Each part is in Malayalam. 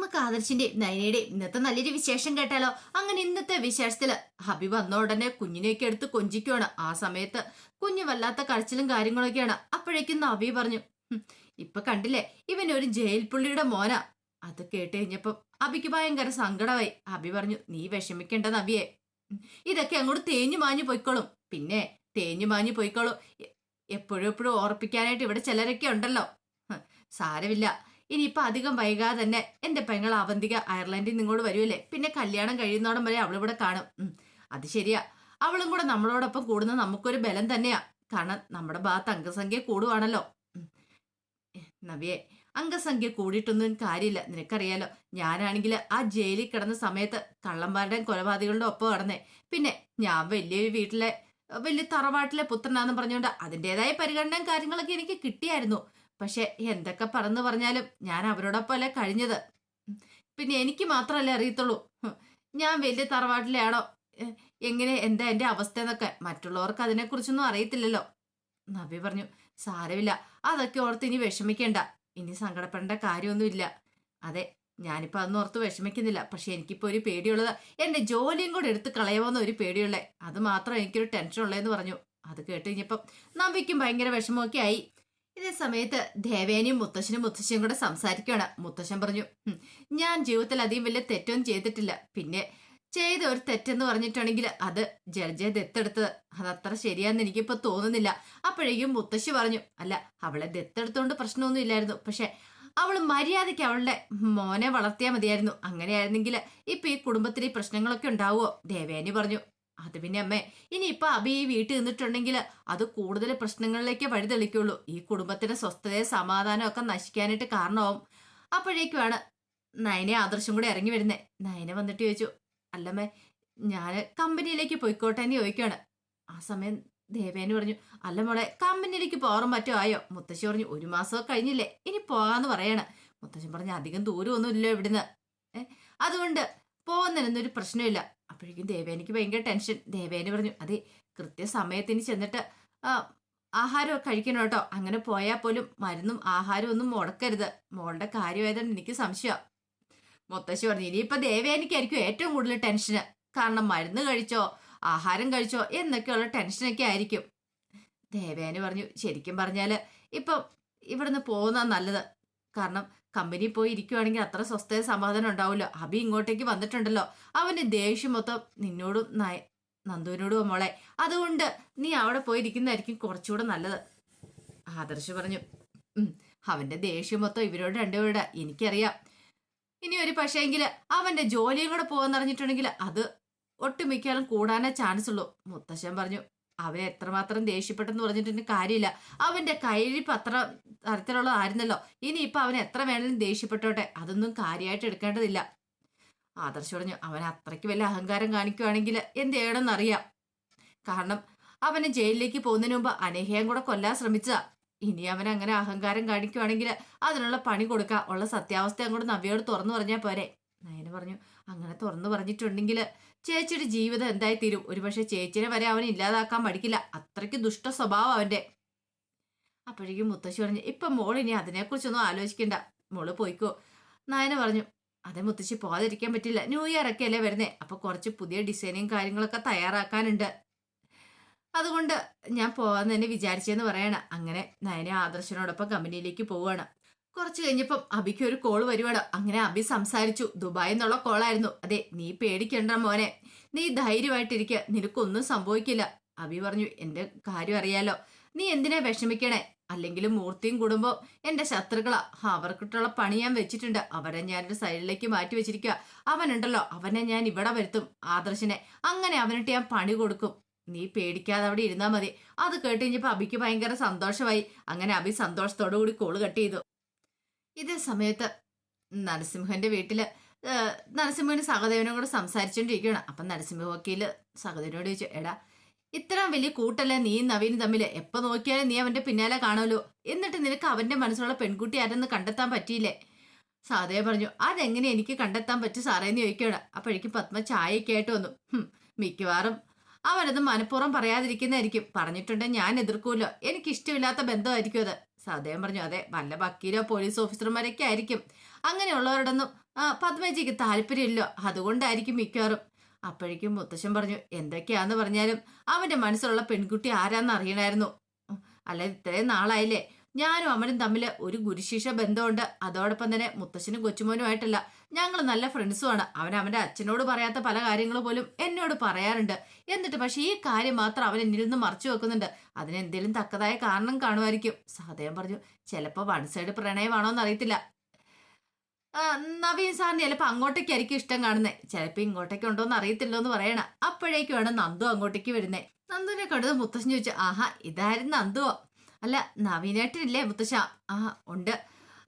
നമുക്ക് ആദർശിന്റെയും നയനയുടെയും ഇന്നത്തെ നല്ലൊരു വിശേഷം കേട്ടാലോ. അങ്ങനെ ഇന്നത്തെ വിശേഷത്തില് ഹബി വന്ന ഉടനെ കുഞ്ഞിനെയൊക്കെ എടുത്ത് കൊഞ്ചിക്കുവാണ്. ആ സമയത്ത് കുഞ്ഞ് വല്ലാത്ത കരച്ചിലും കാര്യങ്ങളൊക്കെയാണ്. അപ്പോഴേക്കും നവി പറഞ്ഞു, ഇപ്പൊ കണ്ടില്ലേ, ഇവനൊരു ജയിൽ പുള്ളിയുടെ മോനാ. അത് കേട്ട് കഴിഞ്ഞപ്പം അബിക്ക് ഭയങ്കര സങ്കടമായി. അബി പറഞ്ഞു, നീ വിഷമിക്കേണ്ട നവിയെ, ഇതൊക്കെ അങ്ങോട്ട് തേഞ്ഞു മാഞ്ഞു പോയിക്കോളും. പിന്നെ തേഞ്ഞു മാഞ്ഞു പോയിക്കോളും. എപ്പോഴും എപ്പോഴും ഓർപ്പിക്കാനായിട്ട് ഇവിടെ ചിലരൊക്കെ ഉണ്ടല്ലോ. സാരമില്ല, ഇനിയിപ്പൊ അധികം വൈകാതെ തന്നെ എന്റെ പെങ്ങൾ അവന്തിക അയർലൻഡിൽ നിങ്ങോട് വരുമല്ലേ. പിന്നെ കല്യാണം കഴിയുന്നോടം വരെ അവളിവിടെ കാണും. അത് ശരിയാ, അവളും കൂടെ നമ്മളോടൊപ്പം കൂടുന്നത് നമുക്കൊരു ബലം തന്നെയാ. കാരണം നമ്മുടെ ഭാഗത്ത് അംഗസംഖ്യ കൂടുവാണല്ലോ. നവിയെ, അംഗസംഖ്യ കൂടിയിട്ടൊന്നും കാര്യമില്ല. നിനക്കറിയാലോ, ഞാനാണെങ്കിൽ ആ ജയിലിൽ കിടന്ന സമയത്ത് കള്ളന്മാരുടെയും കൊലപാതകളുടെ ഒപ്പം കിടന്നേ. പിന്നെ ഞാൻ വലിയൊരു വീട്ടിലെ വലിയ തറവാട്ടിലെ പുത്രനാന്ന് പറഞ്ഞുകൊണ്ട് അതിൻ്റെതായ പരിഗണനയും കാര്യങ്ങളൊക്കെ എനിക്ക് കിട്ടിയായിരുന്നു. പക്ഷെ എന്തൊക്കെ പറന്ന് പറഞ്ഞാലും ഞാൻ അവരോടൊപ്പം അല്ലേ കഴിഞ്ഞത്. പിന്നെ എനിക്ക് മാത്രമല്ലേ അറിയത്തുള്ളൂ ഞാൻ വലിയ തറവാട്ടിലെ ആണോ, എങ്ങനെ എന്താ എൻ്റെ അവസ്ഥ എന്നൊക്കെ. മറ്റുള്ളവർക്ക് അതിനെക്കുറിച്ചൊന്നും അറിയത്തില്ലല്ലോ. നബി പറഞ്ഞു, സാരമില്ല, അതൊക്കെ ഓർത്ത് ഇനി വിഷമിക്കേണ്ട. ഇനി സങ്കടപ്പെടേണ്ട കാര്യമൊന്നുമില്ല. അതെ, ഞാനിപ്പോൾ അതൊന്നും ഓർത്ത് വിഷമിക്കുന്നില്ല. പക്ഷെ എനിക്കിപ്പോൾ ഒരു പേടിയുള്ളത് എൻ്റെ ജോലിയും കൂടെ എടുത്ത് കളയുമോന്ന് ഒരു പേടിയുള്ളേ. അത് മാത്രം എനിക്കൊരു ടെൻഷൻ ഉള്ളതെന്ന് പറഞ്ഞു. അത് കേട്ട് കഴിഞ്ഞപ്പം നബിക്കും ഭയങ്കര വിഷമമൊക്കെ ആയി. ഇതേ സമയത്ത് ദേവേനയും മുത്തശ്ശനും മുത്തശ്ശിയും കൂടെ സംസാരിക്കുകയാണ്. മുത്തശ്ശൻ പറഞ്ഞു, ഞാൻ ജീവിതത്തിൽ അധികം വലിയ തെറ്റൊന്നും ചെയ്തിട്ടില്ല. പിന്നെ ചെയ്ത ഒരു തെറ്റെന്ന് പറഞ്ഞിട്ടുണ്ടെങ്കിൽ അത് ജഡ്ജെ ദത്തെടുത്തത് അതത്ര ശരിയാന്ന് എനിക്കിപ്പോ തോന്നുന്നില്ല. അപ്പോഴേക്കും മുത്തശ്ശി പറഞ്ഞു, അല്ല, അവളെ ദത്തെടുത്തോണ്ട് പ്രശ്നമൊന്നും ഇല്ലായിരുന്നു. പക്ഷെ അവള് മര്യാദയ്ക്ക് അവളുടെ മോനെ വളർത്തിയാൽ മതിയായിരുന്നു. അങ്ങനെയായിരുന്നെങ്കിൽ ഇപ്പൊ ഈ കുടുംബത്തിൽ ഈ പ്രശ്നങ്ങളൊക്കെ ഉണ്ടാവുമോ. ദേവേനി പറഞ്ഞു, അത് പിന്നെ അമ്മേ, ഇനിയിപ്പൊ അബി ഈ വീട്ടിൽ നിന്നിട്ടുണ്ടെങ്കിൽ അത് കൂടുതൽ പ്രശ്നങ്ങളിലേക്ക് വഴിതെളിക്കുള്ളൂ. ഈ കുടുംബത്തിന്റെ സ്വസ്ഥതയും സമാധാനവും ഒക്കെ നശിക്കാനായിട്ട് കാരണമാവും. അപ്പോഴേക്കുമാണ് നയനെ ആദർശം കൂടെ ഇറങ്ങി വരുന്നേ. നയനെ വന്നിട്ട് ചോദിച്ചു, അല്ലമ്മേ, ഞാൻ കമ്പനിയിലേക്ക് പോയിക്കോട്ടെ എന്ന് ചോദിക്കുകയാണ്. ആ സമയം ദേവേനി പറഞ്ഞു, അല്ല മോളെ, കമ്പനിയിലേക്ക് പോകാൻ മറ്റോ ആയോ. മുത്തശ്ശി പറഞ്ഞു, 1 മാസമൊക്കെ കഴിഞ്ഞില്ലേ, ഇനി പോകാന്ന് പറയാണ്. മുത്തശ്ശൻ പറഞ്ഞു, അധികം ദൂരമൊന്നും ഇല്ലോ ഇവിടുന്ന്, അതുകൊണ്ട് പോകുന്നതിനൊന്നും ഒരു പ്രശ്നമില്ല. അപ്പോഴേക്കും ദേവേനിക്ക് ഭയങ്കര ടെൻഷൻ. ദേവേനി പറഞ്ഞു, അതെ, കൃത്യസമയത്തിന് ചെന്നിട്ട് ആഹാരമൊക്കെ കഴിക്കണം കേട്ടോ. അങ്ങനെ പോയാൽ പോലും മരുന്നും ആഹാരവും ഒന്നും മുടക്കരുത്. മോളുടെ കാര്യമായതുകൊണ്ട് എനിക്ക് സംശയമാണ്. മുത്തശ്ശി പറഞ്ഞു, ഇനിയിപ്പൊ ദേവേനിക്കായിരിക്കും ഏറ്റവും കൂടുതൽ ടെൻഷന്. കാരണം മരുന്ന് കഴിച്ചോ ആഹാരം കഴിച്ചോ എന്നൊക്കെയുള്ള ടെൻഷനൊക്കെ ആയിരിക്കും. ദേവേനി പറഞ്ഞു, ശരിക്കും പറഞ്ഞാല് ഇപ്പം ഇവിടുന്ന് പോകുന്ന നല്ലത്. കാരണം കമ്പനി പോയി ഇരിക്കുവാണെങ്കിൽ അത്ര സ്വസ്ഥത സമാധാനം ഉണ്ടാവില്ല. അബി ഇങ്ങോട്ടേക്ക് വന്നിട്ടുണ്ടല്ലോ, അവന്റെ ദേഷ്യം മൊത്തം നിന്നോടും നന്ദുവിനോടും മോളെ. അതുകൊണ്ട് നീ അവിടെ പോയി ഇരിക്കുന്നതായിരിക്കും കുറച്ചുകൂടെ നല്ലത്. ആദർശ് പറഞ്ഞു, അവന്റെ ദേഷ്യം മൊത്തം ഇവരോട് രണ്ടുപേരുടെ എനിക്കറിയാം. ഇനി ഒരു പക്ഷേങ്കിൽ അവന്റെ ജോലിയും കൂടെ പോകാന്നറിഞ്ഞിട്ടുണ്ടെങ്കിൽ അത് ഒട്ടുമിക്കാലും കൂടാനേ ചാൻസ് ഉള്ളൂ. മുത്തശ്ശൻ പറഞ്ഞു, അവനെ എത്രമാത്രം ദേഷ്യപ്പെട്ടെന്ന് പറഞ്ഞിട്ടുണ്ടെങ്കിൽ കാര്യമില്ല. അവന്റെ കയ്യിരിപ്പ് അത്ര തരത്തിലുള്ളതായിരുന്നല്ലോ. ഇനിയിപ്പൊ അവൻ എത്ര വേണമെങ്കിലും ദേഷ്യപ്പെട്ടോട്ടെ, അതൊന്നും കാര്യമായിട്ട് എടുക്കേണ്ടതില്ല. ആദർശ് പറഞ്ഞു, അവൻ അത്രയ്ക്ക് വലിയ അഹങ്കാരം കാണിക്കുവാണെങ്കിൽ എന്ത് ചെയ്യണമെന്നറിയാം. കാരണം അവന് ജയിലിലേക്ക് പോകുന്നതിന് മുമ്പ് അനേഹയും കൂടെ കൊല്ലാൻ ശ്രമിച്ചതാ. ഇനി അവൻ അങ്ങനെ അഹങ്കാരം കാണിക്കുവാണെങ്കിൽ അതിനുള്ള പണി കൊടുക്കുക. ഉള്ള സത്യാവസ്ഥ അങ്ങോട്ട് നവ്യോട് തുറന്നു പറഞ്ഞാൽ പോരെ. നയന പറഞ്ഞു, അങ്ങനെ തുറന്നു പറഞ്ഞിട്ടുണ്ടെങ്കിൽ ചേച്ചിയുടെ ജീവിതം എന്തായി തീരും. ഒരുപക്ഷെ ചേച്ചിനെ വരെ അവൻ ഇല്ലാതാക്കാൻ മടിക്കില്ല. അത്രയ്ക്ക് ദുഷ്ട സ്വഭാവം അവന്റെ. അപ്പോഴേക്കും മുത്തശ്ശി പറഞ്ഞു, ഇപ്പൊ മോൾ ഇനി അതിനെക്കുറിച്ചൊന്നും ആലോചിക്കണ്ട, മോള് പോയിക്കോ. നയന പറഞ്ഞു, അതെ മുത്തശ്ശി, പോകാതിരിക്കാൻ പറ്റില്ല. ന്യൂ ഇയർ ഒക്കെ അല്ലേ വരുന്നേ, അപ്പൊ കുറച്ച് പുതിയ ഡിസൈനും കാര്യങ്ങളൊക്കെ തയ്യാറാക്കാനുണ്ട്. അതുകൊണ്ട് ഞാൻ പോവാന്ന് തന്നെ വിചാരിച്ചെന്ന് പറയണം. അങ്ങനെ നയന ആദർശനോടൊപ്പം കമ്പനിയിലേക്ക് പോവുകയാണ്. കുറച്ച് കഴിഞ്ഞപ്പം അബിക്ക് ഒരു കോള് വരുവാണ്. അങ്ങനെ അബി സംസാരിച്ചു. ദുബായിൽ നിന്നുള്ള കോളായിരുന്നു. അതെ, നീ പേടിക്കണ്ട മോനെ, നീ ധൈര്യമായിട്ടിരിക്കുക, നിനക്കൊന്നും സംഭവിക്കില്ല. അബി പറഞ്ഞു, എന്റെ കാര്യം അറിയാലോ, നീ എന്തിനാ വിഷമിക്കണേ. അല്ലെങ്കിലും മൂർത്തിയും കുടുംബവും എന്റെ ശത്രുക്കളാ. അവർക്കിട്ടുള്ള പണി ഞാൻ വെച്ചിട്ടുണ്ട്. അവരെ ഞാനൊരു സൈഡിലേക്ക് മാറ്റി വെച്ചിരിക്കുക. അവനുണ്ടല്ലോ, അവനെ ഞാൻ ഇവിടെ വരുത്തും, ആദർശനെ. അങ്ങനെ അവനിട്ട് ഞാൻ പണി കൊടുക്കും. നീ പേടിക്കാതെ അവിടെ ഇരുന്നാ മതി. അത് കേട്ട് കഴിഞ്ഞപ്പോ അബിക്ക് ഭയങ്കര സന്തോഷമായി. അങ്ങനെ അബി സന്തോഷത്തോടു കൂടി കോള് കട്ട് ചെയ്തു. ഇതേ സമയത്ത് നരസിംഹന്റെ വീട്ടില് നരസിംഹന് സഹദേവനും കൂടെ സംസാരിച്ചോണ്ടിരിക്കുകയാണ്. അപ്പൊ നരസിംഹ വക്കീല് സഹദേവനോട് ചോദിച്ചു, എടാ, ഇത്രയും വലിയ കൂട്ടല്ലേ നീയും നവീനും തമ്മില്, എപ്പോ നോക്കിയാലും നീ അവന്റെ പിന്നാലെ കാണുമല്ലോ, എന്നിട്ട് നിനക്ക് അവന്റെ മനസ്സിലുള്ള പെൺകുട്ടി ആരെന്ന് കണ്ടെത്താൻ പറ്റിയില്ലേ. സഹദേവൻ പറഞ്ഞു, അതെങ്ങനെ എനിക്ക് കണ്ടെത്താൻ പറ്റും സാറേന്ന് ചോദിക്കുകയാണ്. അപ്പോഴേക്കും പത്മ ചായയൊക്കെ ആയിട്ട് വന്നു. മിക്കവാറും അവനത് മനഃപൂർവ്വം പറയാതിരിക്കുന്നതായിരിക്കും. പറഞ്ഞിട്ടുണ്ടെങ്കിൽ ഞാൻ എതിർക്കൂല്ലോ, എനിക്കിഷ്ടമില്ലാത്ത ബന്ധമായിരിക്കും അത്. സദയം പറഞ്ഞു, അതെ, വല്ല വക്കീലോ പോലീസ് ഓഫീസർമാരൊക്കെ ആയിരിക്കും. അങ്ങനെയുള്ളവരോടൊന്നും പത്മജിക്ക് താല്പര്യമില്ലോ, അതുകൊണ്ടായിരിക്കും മിക്കവാറും. അപ്പോഴേക്കും മുത്തശ്ശൻ പറഞ്ഞു, എന്തൊക്കെയാന്ന് പറഞ്ഞാലും അവന്റെ മനസ്സിലുള്ള പെൺകുട്ടി ആരാന്ന് അറിയണമായിരുന്നു. അല്ല, ഇത്രയും നാളായില്ലേ ഞാനും അവനും തമ്മിൽ ഒരു ഗുരുശിഷ്യ ബന്ധമുണ്ട്. അതോടൊപ്പം തന്നെ മുത്തശ്ശനും കൊച്ചുമോനുമായിട്ടല്ല, ഞങ്ങൾ നല്ല ഫ്രണ്ട്സുമാണ്. അവൻ അവന്റെ അച്ഛനോട് പറയാത്ത പല കാര്യങ്ങൾ പോലും എന്നോട് പറയാറുണ്ട്. എന്നിട്ട് പക്ഷെ ഈ കാര്യം മാത്രം അവൻ എന്നിൽ നിന്ന് മറച്ചു വെക്കുന്നുണ്ട്. അതിനെന്തേലും തക്കതായ കാരണം കാണുമായിരിക്കും. സഹദേവൻ പറഞ്ഞു, ചിലപ്പോ വൺ സൈഡ് പ്രണയമാണോന്ന് അറിയത്തില്ല. ആ, നവീൻ സാറിന് ചിലപ്പോ അങ്ങോട്ടേക്കായിരിക്കും ഇഷ്ടം കാണുന്നേ, ചിലപ്പോ ഇങ്ങോട്ടേക്ക് ഉണ്ടോന്ന് അറിയത്തില്ലോ എന്ന് പറയണ. അപ്പോഴേക്കുമാണ് നന്ദു അങ്ങോട്ടേക്ക് വരുന്നേ. നന്ദുവിനെ കണ്ടത് മുത്തശ്ശൻ ചോദിച്ചു, ആഹാ, ഇതായിരുന്നു നന്ദുവോ? അല്ല, നവീനേട്ടനില്ലേ മുത്തശ്ശ? ആ, ഉണ്ട്.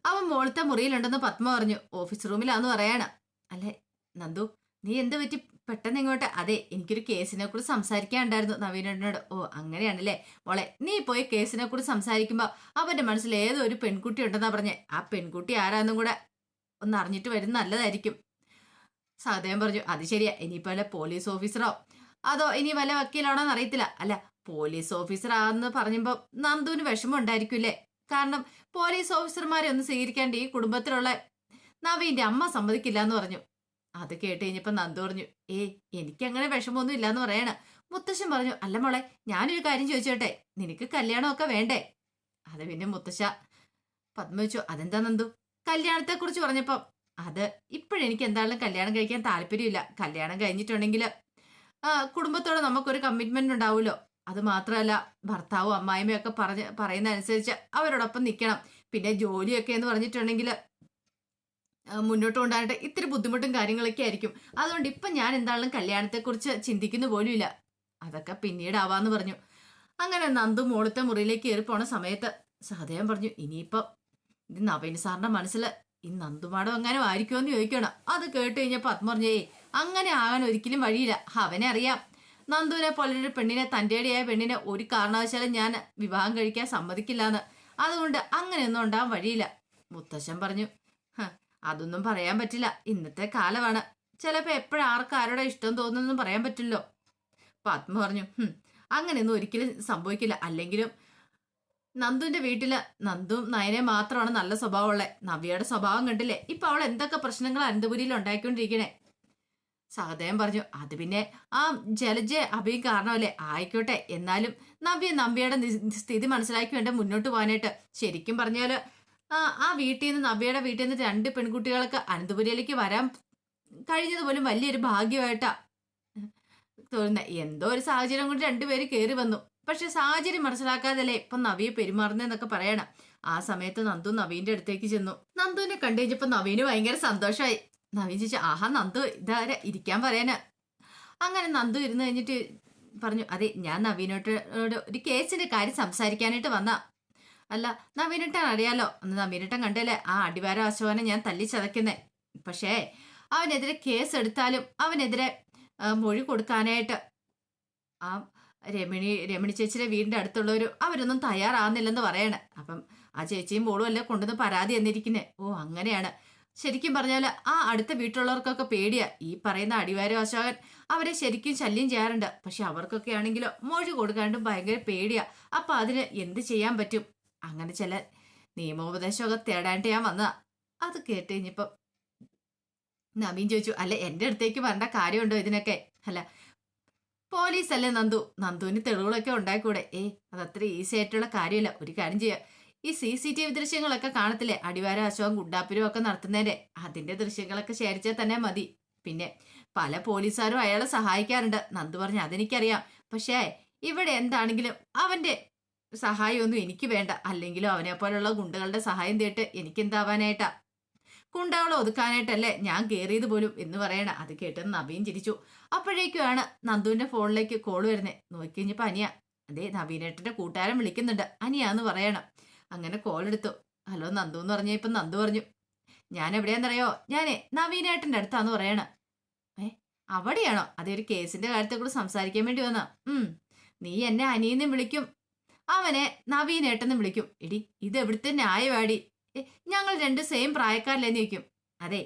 അവൻ മോളത്തെ മുറിയിലുണ്ടെന്ന് പത്മ പറഞ്ഞു. ഓഫീസ് റൂമിലാന്ന് പറയാണ്. അല്ലെ നന്ദു, നീ എന്ത് പറ്റി പെട്ടെന്ന് ഇങ്ങോട്ട്? അതെ, എനിക്കൊരു കേസിനെ കുറിച്ച് സംസാരിക്കാനുണ്ടായിരുന്നു നവീനേട്ടനോട്. ഓ, അങ്ങനെയാണല്ലേ മോളെ, നീ പോയി കേസിനെ കുറിച്ച് സംസാരിക്കുമ്പോ അവന്റെ മനസ്സിൽ ഏതോ ഒരു പെൺകുട്ടി ഉണ്ടെന്നാ പറഞ്ഞേ. ആ പെൺകുട്ടി ആരാന്നും കൂടെ ഒന്ന് അറിഞ്ഞിട്ട് വരുന്ന നല്ലതായിരിക്കും. സഹദേവൻ പറഞ്ഞു, അത് ശരിയാ. ഇനിയിപ്പോ വല്ല പോലീസ് ഓഫീസറോ അതോ ഇനി വല്ല വക്കീലാണോന്ന് അറിയത്തില്ല. അല്ല, പോലീസ് ഓഫീസർ ആണെന്ന് പറഞ്ഞപ്പോ നന്ദുവിന് വിഷമം ഉണ്ടായിരിക്കില്ലേ? കാരണം പോലീസ് ഓഫീസർമാരെ ഒന്നും സ്വീകരിക്കാണ്ട് ഈ കുടുംബത്തിലുള്ള നവീന്റെ അമ്മ സമ്മതിക്കില്ല എന്ന് പറഞ്ഞു. അത് കേട്ട് കഴിഞ്ഞപ്പോ നന്ദു പറഞ്ഞു, എനിക്കങ്ങനെ വിഷമമൊന്നും ഇല്ലാന്ന് പറയണ. മുത്തശ്ശൻ പറഞ്ഞു, അല്ല മോളെ, ഞാനൊരു കാര്യം ചോദിച്ചോട്ടെ, നിനക്ക് കല്യാണമൊക്കെ വേണ്ടേ? അത് പിന്നെ മുത്തശ്ശ. പത്മ വെച്ചു, അതെന്താ നന്ദു? കല്യാണത്തെ കുറിച്ച് പറഞ്ഞപ്പോ, അത് ഇപ്പോഴെനിക്ക് എന്തായാലും കല്യാണം കഴിക്കാൻ താല്പര്യമില്ല. കല്യാണം കഴിഞ്ഞിട്ടുണ്ടെങ്കിൽ കുടുംബത്തോട് നമുക്കൊരു കമ്മിറ്റ്മെന്റ് ഉണ്ടാവുമല്ലോ. അത് മാത്രമല്ല, ഭർത്താവും അമ്മായിമ്മയും ഒക്കെ പറയുന്ന അനുസരിച്ച് അവരോടൊപ്പം നിൽക്കണം. പിന്നെ ജോലിയൊക്കെ എന്ന് പറഞ്ഞിട്ടുണ്ടെങ്കിൽ മുന്നോട്ട് കൊണ്ടായിട്ട് ഇത്തിരി ബുദ്ധിമുട്ടും കാര്യങ്ങളൊക്കെ ആയിരിക്കും. അതുകൊണ്ട് ഇപ്പം ഞാൻ എന്തായാലും കല്യാണത്തെക്കുറിച്ച് ചിന്തിക്കുന്ന പോലും ഇല്ല. അതൊക്കെ പിന്നീട് ആവാന്ന് പറഞ്ഞു. അങ്ങനെ നന്ദു മോളത്തെ മുറിയിലേക്ക് കയറി പോണ സമയത്ത് സഹദേവൻ പറഞ്ഞു, ഇനിയിപ്പം ഇത് നവീൻ സാറിന്റെ മനസ്സിൽ ഈ നന്ദുമാടം എങ്ങാനും ആയിരിക്കുമെന്ന് ചോദിക്കണം. അത് കേട്ട് കഴിഞ്ഞപ്പോ പത്മ പറഞ്ഞേ, അങ്ങനെ ആകാൻ ഒരിക്കലും വഴിയില്ല. അവനെ അറിയാം, നന്ദുവിനെ പോലൊരു പെണ്ണിനെ, തൻ്റെടിയായ പെണ്ണിനെ ഒരു കാരണവശാലും ഞാൻ വിവാഹം കഴിക്കാൻ സമ്മതിക്കില്ലാന്ന്. അതുകൊണ്ട് അങ്ങനെയൊന്നും ഉണ്ടാവാൻ വഴിയില്ല. മുത്തശ്ശൻ പറഞ്ഞു, അതൊന്നും പറയാൻ പറ്റില്ല, ഇന്നത്തെ കാലമാണ്. ചിലപ്പോ എപ്പോഴാർക്ക് ആരുടെ ഇഷ്ടം തോന്നുന്നു പറയാൻ പറ്റില്ലോ. പത്മ പറഞ്ഞു, അങ്ങനെയൊന്നും ഒരിക്കലും സംഭവിക്കില്ല. അല്ലെങ്കിലും നന്ദുവിന്റെ വീട്ടില് നന്ദുവും നയനെ മാത്രമാണ് നല്ല സ്വഭാവമുള്ളത്. നവ്യയുടെ സ്വഭാവം കണ്ടില്ലേ ഇപ്പൊ അവൾ എന്തൊക്കെ പ്രശ്നങ്ങൾ അനന്തപുരിയിൽ ഉണ്ടായിക്കൊണ്ടിരിക്കണേ. സഹദേവൻ പറഞ്ഞു, അത് പിന്നെ ആ ജലജ അഭിയും കാരണമല്ലേ? ആയിക്കോട്ടെ, എന്നാലും നവ്യയുടെ സ്ഥിതി മനസ്സിലാക്കി വേണ്ട മുന്നോട്ട് പോകാനായിട്ട്. ശരിക്കും പറഞ്ഞാല് ആ വീട്ടിൽ നിന്ന്, നവ്യയുടെ വീട്ടിൽ നിന്ന് 2 പെൺകുട്ടികൾക്ക് അനന്തപുരിയിലേക്ക് വരാൻ കഴിഞ്ഞത് പോലും വലിയൊരു ഭാഗ്യമായിട്ടാ തോന്നുന്നത്. എന്തോ ഒരു സാഹചര്യം കൊണ്ട് 2 പേര് കയറി വന്നു. പക്ഷെ സാഹചര്യം മനസ്സിലാക്കാതല്ലേ ഇപ്പൊ നവിയെ പെരുമാറുന്നതെന്നൊക്കെ പറയണം. ആ സമയത്ത് നന്ദു നവീന്റെ അടുത്തേക്ക് ചെന്നു. നന്ദുവിനെ കണ്ടു കഴിഞ്ഞപ്പോ നവീന് ഭയങ്കര സന്തോഷമായി. നവീൻ ചോദിച്ചു, ആഹാ നന്ദു, ഇതാര ഇരിക്കാൻ പറയാന്? അങ്ങനെ നന്ദു ഇരുന്ന് കഴിഞ്ഞിട്ട് പറഞ്ഞു, അതെ, ഞാൻ നവീനോട്ട് ഒരു കേസിന്റെ കാര്യം സംസാരിക്കാനായിട്ട് വന്ന. അല്ല, നവീനട്ടൻ അറിയാലോ, അന്ന് നവീനട്ടൻ കണ്ടല്ലേ ആ അടിവാര അശോകനെ ഞാൻ തല്ലി ചതക്കുന്നേ. പക്ഷേ അവനെതിരെ കേസ് എടുത്താലും അവനെതിരെ മൊഴി കൊടുക്കാനായിട്ട് ആ രമണി ചേച്ചിയുടെ വീടിന്റെ അടുത്തുള്ളവർ അവരൊന്നും തയ്യാറാവുന്നില്ലെന്ന് പറയണേ. അപ്പം ആ ചേച്ചിയും മോളും അല്ലേ കൊണ്ടുവന്ന് പരാതി എന്നിരിക്കുന്നേ. ഓ, അങ്ങനെയാണ്. ശരിക്കും പറഞ്ഞാൽ ആ അടുത്ത വീട്ടിലുള്ളവർക്കൊക്കെ പേടിയാ. ഈ പറയുന്ന അടിവാര അശോകൻ അവരെ ശരിക്കും ശല്യം ചെയ്യാറുണ്ട്. പക്ഷെ അവർക്കൊക്കെ ആണെങ്കിലോ മൊഴി കൊടുക്കാണ്ടും ഭയങ്കര പേടിയാ. അപ്പൊ അതിന് എന്ത് ചെയ്യാൻ പറ്റും? അങ്ങനെ ചില നിയമോപദേശമൊക്കെ തേടാണ്ട് ഞാൻ വന്നതാ. അത് കേട്ട് കഴിഞ്ഞപ്പോ നവീൻ ചോദിച്ചു, അല്ലെ എന്റെ അടുത്തേക്ക് വരേണ്ട കാര്യമുണ്ടോ ഇതിനൊക്കെ? അല്ല, പോലീസ് അല്ലേ നന്ദുവിന് തെളിവുകളൊക്കെ ഉണ്ടായിക്കൂടെ? അതത്ര ഈസി ആയിട്ടുള്ള കാര്യമല്ല. ഒരു കാര്യം ചെയ്യാം, ഈ CCTV ദൃശ്യങ്ങളൊക്കെ കാണത്തില്ലേ അടിവാര അശോകം ഗുഡാപ്പിരും ഒക്കെ നടത്തുന്നതിന്റെ, അതിന്റെ ദൃശ്യങ്ങളൊക്കെ ശേഖരിച്ചാൽ തന്നെ മതി. പിന്നെ പല പോലീസുകാരും അയാളെ സഹായിക്കാറുണ്ട്. നന്ദു പറഞ്ഞു, അതെനിക്കറിയാം. പക്ഷേ ഇവിടെ എന്താണെങ്കിലും അവന്റെ സഹായമൊന്നും എനിക്ക് വേണ്ട. അല്ലെങ്കിലും അവനെ പോലുള്ള ഗുണ്ടകളുടെ സഹായം തേട്ട് എനിക്കെന്താവാനായിട്ടാ? ഗുണ്ടകളെ ഒതുക്കാനായിട്ടല്ലേ ഞാൻ കയറിയത് പോലും എന്ന് പറയണ. അത് കേട്ട് നവീൻ ചിരിച്ചു. അപ്പോഴേക്കുമാണ് നന്ദുവിന്റെ ഫോണിലേക്ക് കോൾ വരുന്നത്. നോക്കിക്കഴിഞ്ഞപ്പോ അനിയ, അതെ, നവീനേട്ടന്റെ കൂട്ടുകാരൻ വിളിക്കുന്നുണ്ട്, അനിയാന്ന് പറയണം. അങ്ങനെ കോൾ എടുത്തു. ഹലോ നന്ദു എന്ന് പറഞ്ഞപ്പോ നന്ദു പറഞ്ഞു, ഞാൻ എവിടെയാന്നറിയോ? ഞാനേ നവീനേട്ടന്റെ അടുത്താന്ന് പറയണ. അവിടെയാണോ? അതേ, ഒരു കേസിന്റെ കാര്യത്തെ കൂടെ സംസാരിക്കാൻ വേണ്ടി വന്ന. നീ എന്നെ അനിയെന്നും വിളിക്കും, അവനെ നവീനേട്ടെന്നും വിളിക്കും. എടി, ഇത് എവിടുത്തെ ന്യായവാടി? ഞങ്ങൾ 2 സെയിം പ്രായക്കാരില്ലെന്ന് ചോദിക്കും. അതെ,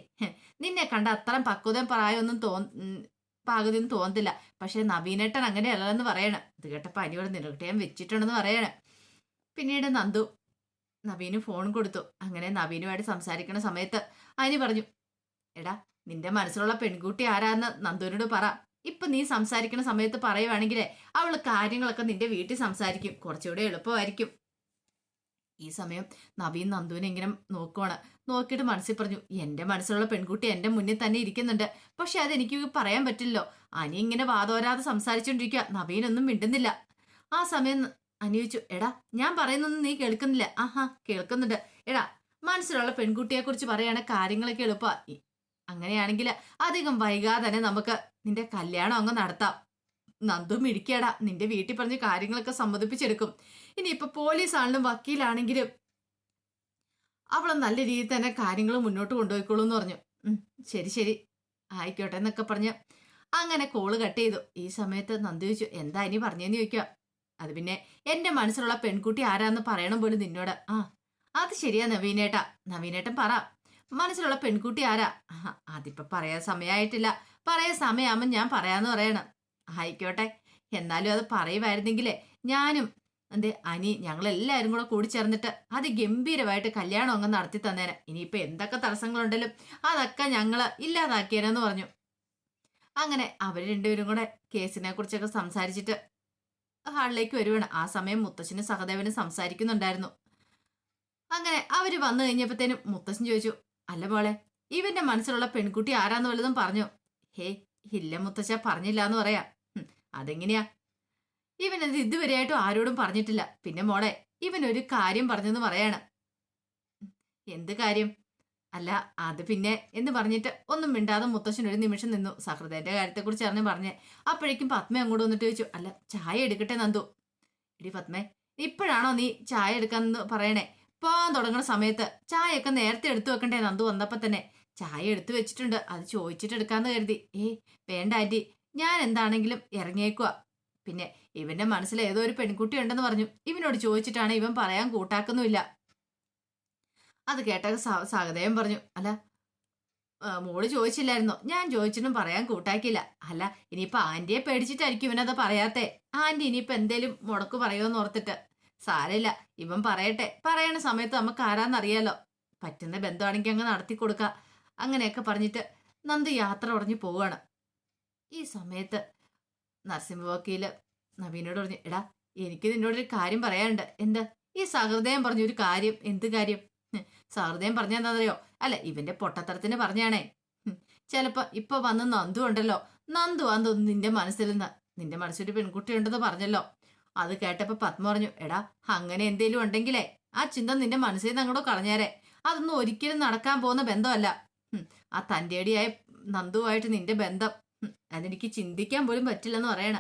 നിന്നെ കണ്ട അത്ര പക്വതയും പ്രായമൊന്നും പാകതൊന്നും തോന്നത്തില്ല. പക്ഷെ നവീനേട്ടൻ അങ്ങനെയല്ലെന്ന് പറയണം. ഇത് കേട്ടപ്പോ അനിയോട് നിലകെട്ടിയാൻ വെച്ചിട്ടുണ്ടെന്ന് പറയണം. പിന്നീട് നന്ദു നവീന് ഫോൺ കൊടുത്തു. അങ്ങനെ നവീനുമായിട്ട് സംസാരിക്കുന്ന സമയത്ത് അനി പറഞ്ഞു, എടാ നിന്റെ മനസ്സിലുള്ള പെൺകുട്ടി ആരാന്ന് നന്ദുവിനോട് പറ. ഇപ്പൊ നീ സംസാരിക്കുന്ന സമയത്ത് പറയുവാണെങ്കിലേ അവള് കാര്യങ്ങളൊക്കെ നിന്റെ വീട്ടിൽ സംസാരിക്കും, കുറച്ചുകൂടെ എളുപ്പമായിരിക്കും. ഈ സമയം നവീൻ നന്ദുവിനെ ഇങ്ങനെ നോക്കുവാണ്. നോക്കിയിട്ട് മനസ്സിൽ പറഞ്ഞു, എന്റെ മനസ്സിലുള്ള പെൺകുട്ടി എന്റെ മുന്നിൽ തന്നെ ഇരിക്കുന്നുണ്ട്, പക്ഷെ അതെനിക്ക് പറയാൻ പറ്റില്ലല്ലോ. അനി ഇങ്ങനെ വാതോരാതെ സംസാരിച്ചോണ്ടിരിക്കുക, നവീനൊന്നും മിണ്ടുന്നില്ല. ആ സമയം അനി ചോദിച്ചു, എടാ ഞാൻ പറയുന്നൊന്നും നീ കേൾക്കുന്നില്ല? ആഹാ കേൾക്കുന്നുണ്ട്. എടാ മനസ്സിലുള്ള പെൺകുട്ടിയെ കുറിച്ച് പറയാണ് കാര്യങ്ങളൊക്കെ എളുപ്പ. അങ്ങനെയാണെങ്കിൽ അധികം വൈകാതെ തന്നെ നമുക്ക് നിന്റെ കല്യാണം അങ്ങ് നടത്താം. നന്ദു മിടിക്കടാ, നിന്റെ വീട്ടിൽ പറഞ്ഞ് കാര്യങ്ങളൊക്കെ സമ്മതിപ്പിച്ചെടുക്കും. ഇനിയിപ്പൊ പോലീസാണെങ്കിലും വക്കീലാണെങ്കിലും അവളെ നല്ല രീതിയിൽ തന്നെ കാര്യങ്ങൾ മുന്നോട്ട് കൊണ്ടുപോയിക്കോളൂ എന്ന് പറഞ്ഞു. ശരി ശരി ആയിക്കോട്ടെ എന്നൊക്കെ പറഞ്ഞ് അങ്ങനെ കോള് കട്ട് ചെയ്തു. ഈ സമയത്ത് നന്ദു ചോദിച്ചു, എന്താ ഇനി പറഞ്ഞെന്ന് ചോദിക്കുക. അത് പിന്നെ എന്റെ മനസ്സിലുള്ള പെൺകുട്ടി ആരാന്ന് പറയണം പോലും നിന്നോട്. ആ അത് ശരിയാ നവീനേട്ടാ. നവീനേട്ടൻ പറ, മനസ്സിലുള്ള പെൺകുട്ടി ആരാ? അതിപ്പോ പറയാൻ സമയമായിട്ടില്ല, പറയാൻ സമയമാകുമ്പോൾ ഞാൻ പറയാന്ന് പറയണം. ആയിക്കോട്ടെ, എന്നാലും അത് പറയുമായിരുന്നെങ്കിലേ ഞാനും എന്തേ അനി ഞങ്ങളെല്ലാവരും കൂടെ കൂടി ചേർന്നിട്ട് അതിഗംഭീരമായിട്ട് കല്യാണം അങ്ങ് നടത്തി തന്നേനെ. ഇനിയിപ്പൊ എന്തൊക്കെ തടസ്സങ്ങളുണ്ടെങ്കിലും അതൊക്കെ ഞങ്ങള് ഇല്ലാതാക്കിയേനെന്ന് പറഞ്ഞു. അങ്ങനെ അവര് രണ്ടുപേരും കൂടെ കേസിനെ കുറിച്ചൊക്കെ സംസാരിച്ചിട്ട് ഹാളിലേക്ക് വരുവാണ്. ആ സമയം മുത്തശ്ശനും സഹദേവനും സംസാരിക്കുന്നുണ്ടായിരുന്നു. അങ്ങനെ അവര് വന്നു കഴിഞ്ഞപ്പോഴത്തേനും മുത്തശ്ശൻ ചോദിച്ചു, അല്ല മോളെ ഇവന്റെ മനസ്സിലുള്ള പെൺകുട്ടി ആരാന്ന് വല്ലതും പറഞ്ഞു? ഹേ ഇല്ല മുത്തശ്ശ, പറഞ്ഞില്ല എന്ന് പറയാ. അതെങ്ങനെയാ? ഇവനത് ഇതുവരെയായിട്ടും ആരോടും പറഞ്ഞിട്ടില്ല. പിന്നെ മോളെ ഇവനൊരു കാര്യം പറഞ്ഞെന്ന് പറയാണ്. എന്ത് കാര്യം? അല്ല അത് പിന്നെ എന്ന് പറഞ്ഞിട്ട് ഒന്നും മിണ്ടാതെ മുത്തശ്ശൻ ഒരു നിമിഷം നിന്നു. സഹൃദയന്റെ കാര്യത്തെക്കുറിച്ച് അറിഞ്ഞ് പറഞ്ഞേ. അപ്പോഴേക്കും പത്മ അങ്ങോട്ട് വന്നിട്ട് ചോദിച്ചു, അല്ല ചായ എടുക്കട്ടെ നന്ദു? എടി പത്മേ, ഇപ്പോഴാണോ നീ ചായ എടുക്കാന്ന് പറയണേ? പോകാൻ തുടങ്ങുന്ന സമയത്ത് ചായയൊക്കെ നേരത്തെ എടുത്തു വെക്കണ്ടേ? നന്ദു വന്നപ്പോ തന്നെ ചായ എടുത്തു വെച്ചിട്ടുണ്ട്, അത് ചോദിച്ചിട്ട് എടുക്കാന്ന് കരുതി. വേണ്ട ആന്റി, ഞാൻ എന്താണെങ്കിലും ഇറങ്ങിയേക്കുക. പിന്നെ ഇവന്റെ മനസ്സിൽ ഏതോ ഒരു പെൺകുട്ടി ഉണ്ടെന്ന് പറഞ്ഞു. ഇവനോട് ചോദിച്ചിട്ടാണ് ഇവൻ പറയാൻ കൂട്ടാക്കുന്നുമില്ല. അത് കേട്ട സഹദേവൻ പറഞ്ഞു, അല്ല മോള് ചോദിച്ചില്ലായിരുന്നോ? ഞാൻ ചോദിച്ചിട്ടും പറയാൻ കൂട്ടാക്കിയില്ല. അല്ല ഇനിയിപ്പൊ ആന്റിയെ പേടിച്ചിട്ടായിരിക്കും ഇവനത് പറയാത്തെ. ആന്റി ഇനിയിപ്പൊ എന്തേലും മുടക്ക് പറയുമെന്ന് ഓർത്തിട്ട്. സാരമില്ല, ഇവൻ പറയട്ടെ, പറയണ സമയത്ത് നമുക്ക് ആരാന്നറിയാലോ. പറ്റുന്ന ബന്ധമാണെങ്കിൽ അങ്ങ് നടത്തി കൊടുക്ക. അങ്ങനെയൊക്കെ പറഞ്ഞിട്ട് നന്ദു യാത്ര ഉടഞ്ഞു പോവുകയാണ്. ഈ സമയത്ത് നരസിംഹ വക്കീല് നവീനോട് പറഞ്ഞു, എടാ എനിക്ക് നിന്നോടൊരു കാര്യം പറയാനുണ്ട്. എന്താ? ഈ സഹൃദയം പറഞ്ഞൊരു കാര്യം. എന്ത് കാര്യം? സഹൃദയം പറഞ്ഞെന്താണെന്നറിയോ? അല്ല ഇവന്റെ പൊട്ടത്തരത്തിന് പറഞ്ഞാണേ. ചിലപ്പോ ഇപ്പൊ വന്ന് നന്ദു ഉണ്ടല്ലോ, നന്ദു ആന്ന് തോന്നുന്നു നിന്റെ മനസ്സിൽ നിന്ന്. നിന്റെ മനസ്സിലൊരു പെൺകുട്ടി ഉണ്ടെന്ന് പറഞ്ഞല്ലോ. അത് കേട്ടപ്പോ പത്മ പറഞ്ഞു, എടാ അങ്ങനെ എന്തേലും ഉണ്ടെങ്കിലേ ആ ചിന്ത നിന്റെ മനസ്സിൽ നിന്ന് അങ്ങോട്ട് കളഞ്ഞേരെ. അതൊന്നും ഒരിക്കലും നടക്കാൻ പോകുന്ന ബന്ധമല്ല. ആ തന്റേടിയായ നന്ദുവായിട്ട് നിന്റെ ബന്ധം അതെനിക്ക് ചിന്തിക്കാൻ പോലും പറ്റില്ലെന്ന് പറയണ.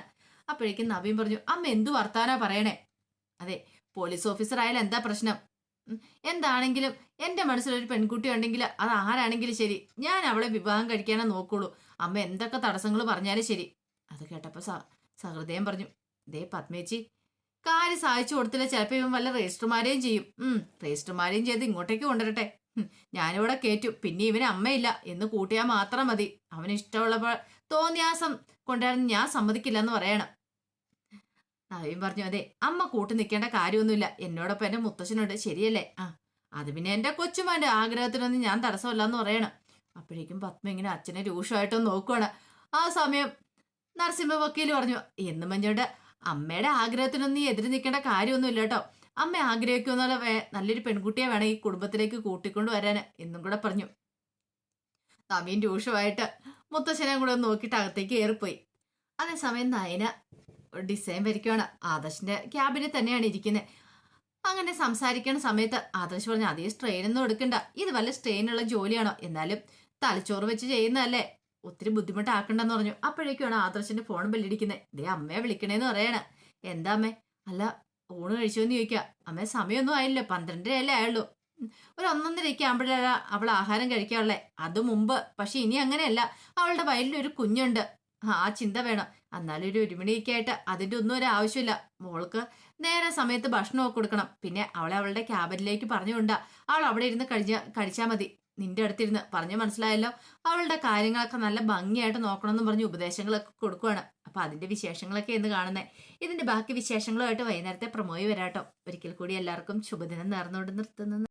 അപ്പോഴേക്കും നവീൻ പറഞ്ഞു, അമ്മ എന്തു വർത്താനാ പറയണേ? അതെ, പോലീസ് ഓഫീസർ ആയാലും എന്താ പ്രശ്നം? എന്താണെങ്കിലും എന്റെ മനസ്സിലൊരു പെൺകുട്ടി ഉണ്ടെങ്കിൽ അത് ആരാണെങ്കിലും ശരി, ഞാൻ അവളെ വിവാഹം കഴിക്കാനേ നോക്കുള്ളൂ. അമ്മ എന്തൊക്കെ തടസ്സങ്ങൾ പറഞ്ഞാലും ശരി. അത് കേട്ടപ്പോ സഹൃദയം പറഞ്ഞു, ദേ പത്മേച്ചി, കാര്യം സാധിച്ചു കൊടുത്തില്ല ചിലപ്പോ ഇവൻ വല്ല രജിസ്റ്റർമാരെയും ചെയ്യും. രജിസ്റ്റർമാരെയും ചെയ്ത് ഇങ്ങോട്ടേക്ക് കൊണ്ടുവരട്ടെ. ഞാനിവിടെ കേറ്റു. പിന്നെ ഇവന് അമ്മയില്ല എന്ന് കൂട്ടിയാൽ മാത്രം മതി. അവന് ഇഷ്ടമുള്ളപ്പോ തോന്നിയാസം കൊണ്ടുവരാൻ ഞാൻ സമ്മതിക്കില്ല എന്ന് പറയണം. നവീൻ പറഞ്ഞു, അതെ അമ്മ കൂട്ടി നിൽക്കേണ്ട കാര്യമൊന്നുമില്ല. എന്നോടൊപ്പം എന്റെ മുത്തശ്ശനുണ്ട്, ശരിയല്ലേ? അത് പിന്നെ എന്റെ കൊച്ചുമാന്റെ ആഗ്രഹത്തിനൊന്നും ഞാൻ തടസ്സമല്ല എന്ന് പറയണം. അപ്പോഴേക്കും പത്മ ഇങ്ങനെ അച്ഛനെ രൂക്ഷമായിട്ടൊന്ന് നോക്കുവാണ്. ആ സമയം നരസിംഹ വക്കീൽ പറഞ്ഞു, എന്നും മഞ്ഞോണ്ട് അമ്മയുടെ ആഗ്രഹത്തിനൊന്നും നീ എതിര് നിൽക്കേണ്ട കാര്യമൊന്നുമില്ല കേട്ടോ. അമ്മ ആഗ്രഹിക്കുന്നുള്ള നല്ലൊരു പെൺകുട്ടിയെ വേണം ഈ കുടുംബത്തിലേക്ക് കൂട്ടിക്കൊണ്ടു വരാൻ എന്നും കൂടെ പറഞ്ഞു. നവീൻ രൂക്ഷമായിട്ട് മുത്തശ്ശനെ കൂടെ ഒന്ന് നോക്കിയിട്ട് അകത്തേക്ക് കയറിപ്പോയി. അതേസമയം നയന ഡിസൈൻ വരയ്ക്കുകയാണ്. ആദർശിന്റെ ക്യാബിനിൽ തന്നെയാണ് ഇരിക്കുന്നത്. അങ്ങനെ സംസാരിക്കുന്ന സമയത്ത് ആദർശ് പറഞ്ഞു, അതേ സ്ട്രെയിനൊന്നും എടുക്കണ്ട, ഇത് വല്ല സ്ട്രെയിനുള്ള ജോലിയാണോ? എന്നാലും തലച്ചോറ് വെച്ച് ചെയ്യുന്നതല്ലേ, ഒത്തിരി ബുദ്ധിമുട്ടാക്കണ്ടെന്ന് പറഞ്ഞു. അപ്പോഴേക്കാണ് ആദർശിന്റെ ഫോൺ ബെല്ലടിക്കുന്നത്. ഇതേ അമ്മയെ വിളിക്കണേന്ന് പറയണ. എന്താ അമ്മേ? അല്ല ഊണ് കഴിച്ചോന്ന് ചോദിക്കുക. അമ്മേ സമയമൊന്നും ആയില്ലോ, 12:30 ആയുള്ളൂ. ഒരു 1:30 ആകുമ്പോഴാണ് അവൾ ആഹാരം കഴിക്കാറുള്ളേ. അത് മുമ്പ്. പക്ഷെ ഇനി അങ്ങനെയല്ല, അവളുടെ വയലിലൊരു കുഞ്ഞുണ്ട്. ആ ചിന്ത വേണം. എന്നാലും ഒരു 1 മണിയൊക്കെ അതിന്റെ ഒന്നും ഒരു ആവശ്യമില്ല. മോൾക്ക് നേരെ സമയത്ത് ഭക്ഷണമൊക്കെ കൊടുക്കണം. പിന്നെ അവളെ അവളുടെ ക്യാബിനിലേക്ക് പറഞ്ഞുകൊണ്ടാ അവൾ അവിടെ ഇരുന്ന് കഴിച്ചാൽ മതി. നിന്റെ അടുത്തിരുന്ന് പറഞ്ഞു മനസ്സിലായല്ലോ. അവളുടെ കാര്യങ്ങളൊക്കെ നല്ല ഭംഗിയായിട്ട് നോക്കണമെന്നും പറഞ്ഞ് ഉപദേശങ്ങളൊക്കെ കൊടുക്കുവാണ്. അപ്പൊ അതിന്റെ വിശേഷങ്ങളൊക്കെ എന്ന് കാണുന്നത്. ഇതിന്റെ ബാക്കി വിശേഷങ്ങളുമായിട്ട് വൈകുന്നേരത്തെ പ്രമോയി വരാട്ടോ. ഒരിക്കൽ കൂടി എല്ലാവർക്കും ശുഭദിനം നേർന്നുകൊണ്ട് നിർത്തുന്നു.